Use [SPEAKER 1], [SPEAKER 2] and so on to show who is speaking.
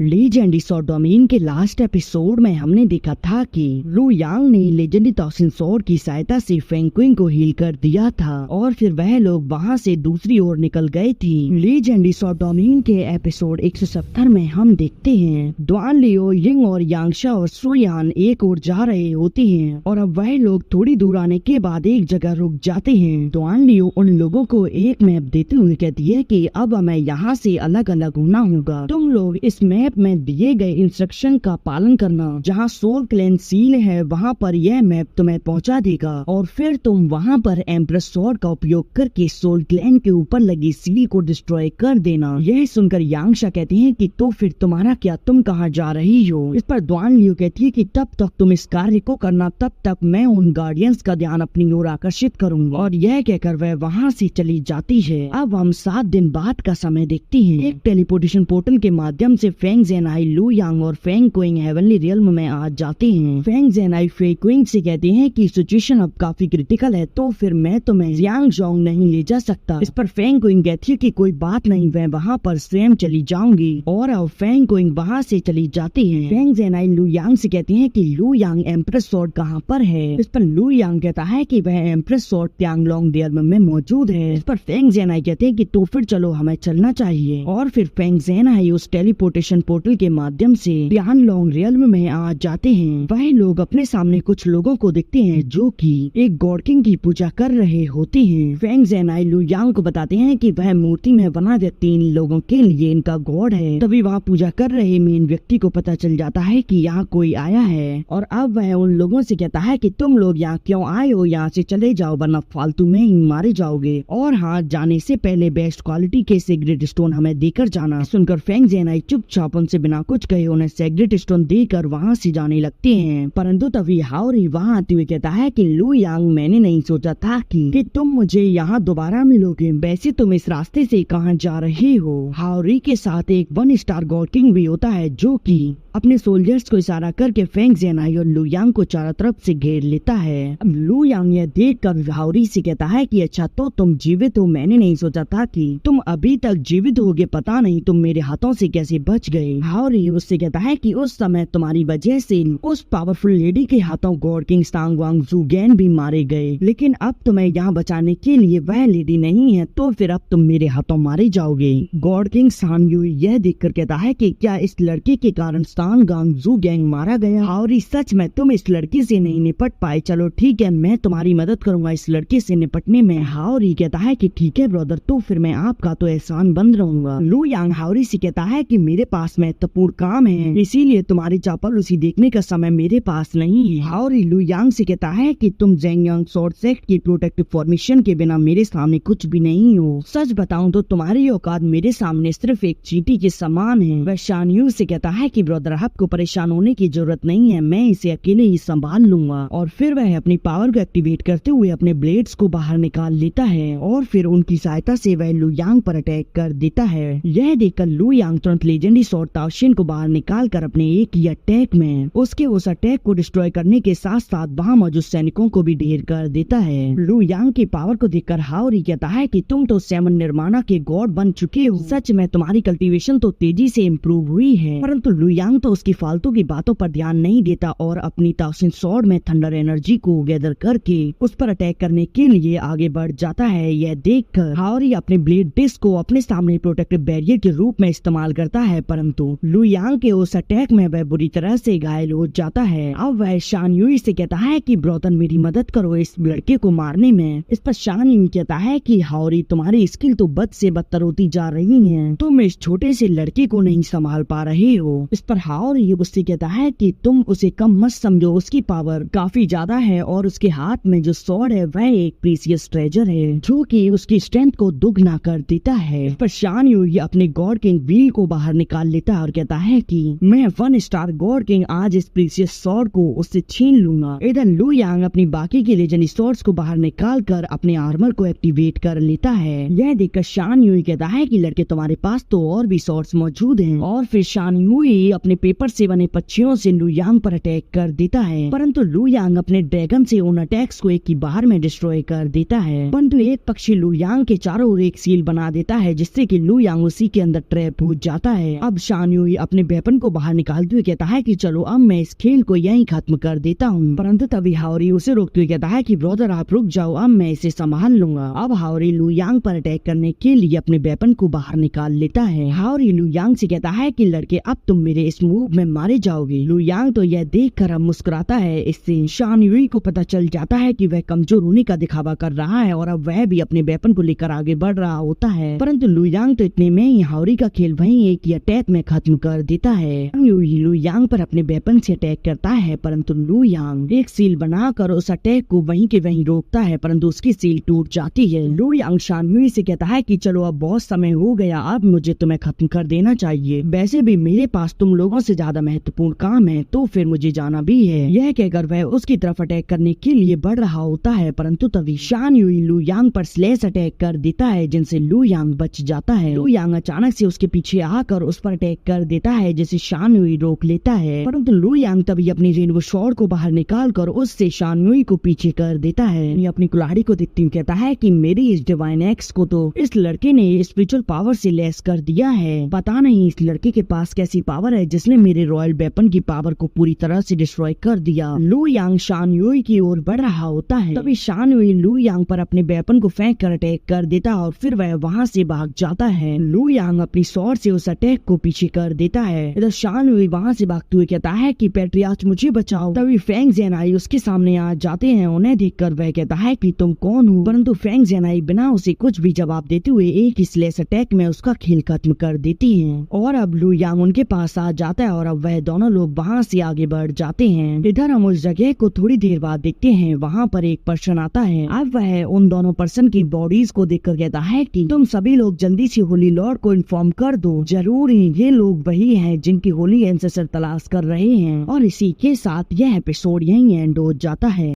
[SPEAKER 1] Legendary sword domain के last episode में हमने देखा था कि लू यांग ने लेजेंडरी तोशिन स्वॉर्ड की सहायता से फेंग क्विंग को हील कर दिया था और फिर वह लोग वहां से दूसरी ओर निकल गए थे। लेजेंडरी स्वॉर्ड डोमेन के एपिसोड 170 में हम देखते हैं द्वान लियो, यिंग और यांगशा और सुयान एक ओर जा रहे होते हैं और अब वह लोग थोड़ी दूर आने के बाद एक जगह रुक जाते हैं। द्वान लियो उन लोगों को एक मैप देते हुए कहती है कि अब हमें यहाँ से अलग अलग होना होगा। तुम लोग इस मैप में दिए गए इंस्ट्रक्शन का पालन करना। जहाँ सोल क्लैन सील है वहाँ पर यह मैप तुम्हें पहुँचा देगा और फिर तुम वहाँ पर एम्प्रेस स्वॉर्ड का उपयोग करके सोल क्लैन के ऊपर लगी सील को डिस्ट्रॉय कर देना। यह सुनकर यांगशा कहते हैं कि तो फिर तुम्हारा क्या, तुम कहाँ जा रही हो? इस पर द्वान लियो कहती है कि तब तक तुम इस कार्य को करना, तब तक मैं उन गार्डियंस का ध्यान अपनी ओर आकर्षित करूंगा। और यह कहकर वह वहाँ से चली जाती है। अब हम 7 दिन बाद का समय देखते हैं। एक टेलीपोर्टेशन पोर्टल के माध्यम से फेंग ज़ेनाई, लू यांग और फेंग क्विंग हेवनली रियल्म में आ जाते हैं। फेंग ज़ेनाई फेंग क्विंग से कहते हैं कि सिचुएशन अब काफी क्रिटिकल है, तो फिर मैं तुम्हें यांगजोंग नहीं ले जा सकता। इस पर फेंग क्विंग कहती है कि कोई बात नहीं, मैं वहाँ पर स्वयं चली जाऊंगी। और अब फेंग क्विंग वहाँ से चली जाती है। फेंग ज़ेनाई लू यांग से कहती है कि लू यांग एम्प्रेस स्वॉर्ड कहाँ पर है? इस पर लू यांग कहता है कि वह एम्प्रेस स्वॉर्ड त्यांगलोंग रियल्म में मौजूद है। इस पर फेंग ज़ेनाई कहते हैं कि तो फिर चलो हमें चलना चाहिए। और फिर फेंग ज़ेनाई उस टेलीपोर्टेशन पोर्टल के माध्यम से त्यांगलोंग रियल्म में आ जाते हैं। वह लोग अपने सामने कुछ लोगों को देखते हैं जो कि एक गॉड किंग की पूजा कर रहे होते हैं। फेंग ज़ेनाई लू यांग को बताते हैं कि वह मूर्ति में बना व्यक्ति इन लोगों के लिए इनका गॉड है। तभी वहाँ पूजा कर रहे मेन व्यक्ति को पता चल जाता है कि यहाँ कोई आया है और अब वह उन लोगों से कहता है कि तुम लोग यहाँ क्यों आए हो? यहाँ से चले जाओ वरना फालतू में ही मारे जाओगे। और हाँ, जाने से पहले बेस्ट क्वालिटी के सेक्रेट स्टोन हमें देकर जाना। सुनकर फेंग ज़ेनाई चुपचाप उनसे बिना कुछ कहे उन्हें सेक्रेट स्टोन देकर वहाँ से जाने लगते हैं। परंतु तभी हाओरी वहाँ आते हुए कहता है कि लू यांग, मैंने नहीं सोचा था कि तुम मुझे यहाँ दोबारा मिलोगे। वैसे तुम इस रास्ते से कहाँ जा रहे हो? हाओरी के साथ एक 1 स्टार गॉड किंग भी होता है जो कि अपने सोल्जर्स को इशारा करके फेंग ज़ेनाई और लू यांग को चारों तरफ से घेर लेता है। अब लू यांग यह देखकर हाओरी से कहता है कि अच्छा तो तुम जीवित हो, मैंने नहीं सोचा था कि तुम अभी तक जीवित होगे, पता नहीं तुम मेरे हाथों से कैसे बच गए। हाओरी उससे कहता है कि उस समय तुम्हारी वजह से उस पावरफुल लेडी के हाथों गॉड किंग सांगवांग ज़ुगेन भी मारे गए, लेकिन अब तुम्हें यहाँ बचाने के लिए वह लेडी नहीं है, तो फिर अब तुम मेरे हाथों मारे जाओगे। गॉड किंग सांगयू यह देखकर कहता है कि क्या इस लड़के के कारण सांगवांग ज़ुगेन मारा गया? हाओरी, सच में तुम इस लड़की से नहीं निपट पाए, चलो ठीक है मैं तुम्हारी मदद करूंगा इस लड़के से निपटने में। हाओरी कहता है कि ठीक है ब्रदर, तो फिर मैं आपका तो एहसान बंद रहूंगा। लू यांग हाओरी से कहता है कि मेरे पास महत्वपूर्ण काम है, इसीलिए तुम्हारी चापलूसी देखने का समय मेरे पास नहीं है। हाओरी लू यांग से कहता है कि तुम ज़ेंगयांग स्वॉर्ड सेक्ट की प्रोटेक्टिव फॉर्मेशन के बिना मेरे सामने कुछ भी नहीं हो। सच बताऊं तो तुम्हारी औकात मेरे सामने सिर्फ एक चींटी के समान है। वह शानयू से कहता है कि ब्रदर आपको परेशान होने की जरूरत नहीं है, मैं इसे अकेले ही संभाल लूंगा। और फिर वह अपनी पावर को एक्टिवेट करते हुए अपने ब्लेड्स को बाहर निकाल लेता है और फिर उनकी सहायता से वह लू यांग पर अटैक कर देता है। यह देखकर लू यांग तुरंत लेजेंडरी स्वॉर्ड ताओशिन को बाहर निकाल कर अपने एक ही अटैक में उसके उस अटैक को डिस्ट्रॉय करने के साथ साथ वहाँ मौजूद सैनिकों को भी ढेर कर देता है। लू यांग की पावर को देखकर हाओरी कहता है कि तुम तो 7 निर्माणा के गॉड बन चुके हो, सच में तुम्हारी कल्टीवेशन तो तेजी से इम्प्रूव हुई है। परंतु लू यांग तो उसकी फालतू की बातों पर ध्यान नहीं देता और अपनी ताओशिन स्वॉर्ड में थंडर एनर्जी को गैदर करके उस पर अटैक करने के लिए आगे बढ़ जाता है। यह देखकर हाओरी अपने ब्लेड डिस्क को अपने सामने प्रोटेक्टिव बैरियर के रूप में इस्तेमाल करता है, परंतु लू यांग के उस अटैक में वह बुरी तरह से घायल हो जाता है। अब वह शानयुई से कहता है कि ब्रदर मेरी मदद करो इस लड़के को मारने में। इस पर शानयुई कहता है कि हाओरी, तुम्हारी स्किल तो बद से बदतर होती जा रही है, तुम इस छोटे से लड़के को नहीं संभाल पा रहे हो। इस पर हाओरी उससे कहता है कि तुम उसे कम मत समझो, उसकी पावर काफी ज्यादा है और उसके हाथ में जो स्वॉर्ड है वह एक प्रीसियस ट्रेजर है जो कि उसकी स्ट्रेंथ को दुगना कर देता है। इस पर शानयुई अपने गॉड किंग व्हील को बाहर निकाल लेता है और कहता है कि मैं 1 स्टार गॉड किंग आज इस प्रीसियस स्वॉर्ड को उससे छीन लूंगा। इधर लू यांग अपनी बाकी के लेजेंडरी स्वॉर्ड्स को बाहर निकाल कर अपने आर्मर को एक्टिवेट कर लेता है। यह देखकर शानयुई कहता है कि लड़के तुम्हारे पास तो और भी स्वॉर्ड्स मौजूद हैं। और फिर शानयुई अपने पेपर से बने पक्षियों से लू यांग पर अटैक कर देता है, परंतु लू यांग अपने ड्रैगन से उन अटैक्स को एक ही बार में डिस्ट्रॉय कर देता है। परंतु एक पक्षी लू यांग के चारों ओर एक सील बना देता है जिससे कि लू यांग उसी के अंदर ट्रैप हो जाता है। अब शान यूई अपने वेपन को बाहर निकालते हुए कहता है कि चलो अब मैं इस खेल को यहीं खत्म कर देता हूँ, परंतु तभी हाओरी उसे रोकते हुए कहता है कि ब्रदर आप रुक जाओ, अब मैं इसे संभाल लूंगा। अब हाओरी लू यांग पर अटैक करने के लिए अपने वेपन को बाहर निकाल लेता है। हाओरी लू यांग से कहता है कि लड़के अब तुम मेरे इस मूव में मारे जाओगे। लू यांग तो यह देख कर अब मुस्कुराता है। इससे शान यूई को पता चल जाता है कि वह कमजोर होने का दिखावा कर रहा है और अब वह भी अपने वेपन को लेकर आगे बढ़ रहा होता है, परंतु लू यांग तो इतने में ही हाओरी का खेल वहीं एक ही अटैक में खत्म कर देता है। यूई लू यांग पर अपने वेपन से अटैक करता है, परंतु लू यांग एक सील बनाकर उस अटैक को वहीं के वहीं रोकता है, परंतु उसकी सील टूट जाती है। लू यांग शान यूई से कहता है कि चलो अब बहुत समय हो गया, अब मुझे तुम्हें खत्म कर देना चाहिए। वैसे भी मेरे पास तुम लोगों से ज्यादा महत्वपूर्ण काम है, तो फिर मुझे जाना भी है। यह कहकर वह उसकी तरफ अटैक करने के लिए बढ़ रहा होता है, परंतु तभी शान यूई लू यांग पर स्लेश अटैक कर देता है, जिनसे लू यांग बच जाता है। लू यांग अचानक से उसके पीछे आकर उस पर अटैक कर देता है, जिसे शान यूई रोक लेता है, परंतु लू यांग तभी अपनी रेनबो शॉर्ड को बाहर निकाल कर उससे शान यूई को पीछे कर देता है। ये अपनी कुल्हाड़ी को देखते हुए कहता है कि मेरी इस डिवाइन एक्स को तो इस लड़के ने स्पिरिचुअल पावर से लेस कर दिया है। पता नहीं इस लड़के के पास कैसी पावर है जिसने मेरे रॉयल वेपन की पावर को पूरी तरह से डिस्ट्रॉय कर दिया। लू यांग शान यूई की ओर बढ़ रहा होता है, तभी शान यूई लू यांग पर अपने वेपन को फेंक कर अटैक कर देता और फिर वह वहाँ से भाग जाता है। लू यांग अपनी स्वॉर्ड से उस अटैक को पीछे कर देता है। इधर शान यूई वहाँ से भागते हुए कहता है कि पैट्रियार्च मुझे बचाओ। तभी फेंग ज़ेनाई उसके सामने आ जाते हैं। उन्हें देखकर वह कहता है कि तुम कौन हो, परंतु फेंग ज़ेनाई बिना उसे कुछ भी जवाब देते हुए एक ही स्लेश अटैक में उसका खेल खत्म कर देती है। और अब लू यांग उनके पास आ जाता है और अब वह दोनों लोग वहाँ से आगे बढ़ जाते हैं। इधर हम उस जगह को थोड़ी देर बाद देखते हैं। वहाँ पर एक पर्सन आता है। अब वह उन दोनों पर्सन की बॉडीज को देखकर कहता है कि तुम सभी लोग जल्दी से होली लॉर्ड को इन्फॉर्म कर दो, जरूर ही ये लोग वही हैं जिनकी होली एंसेस्टर तलाश कर रहे हैं। और इसी के साथ यह एपिसोड यहीं एंड हो जाता है।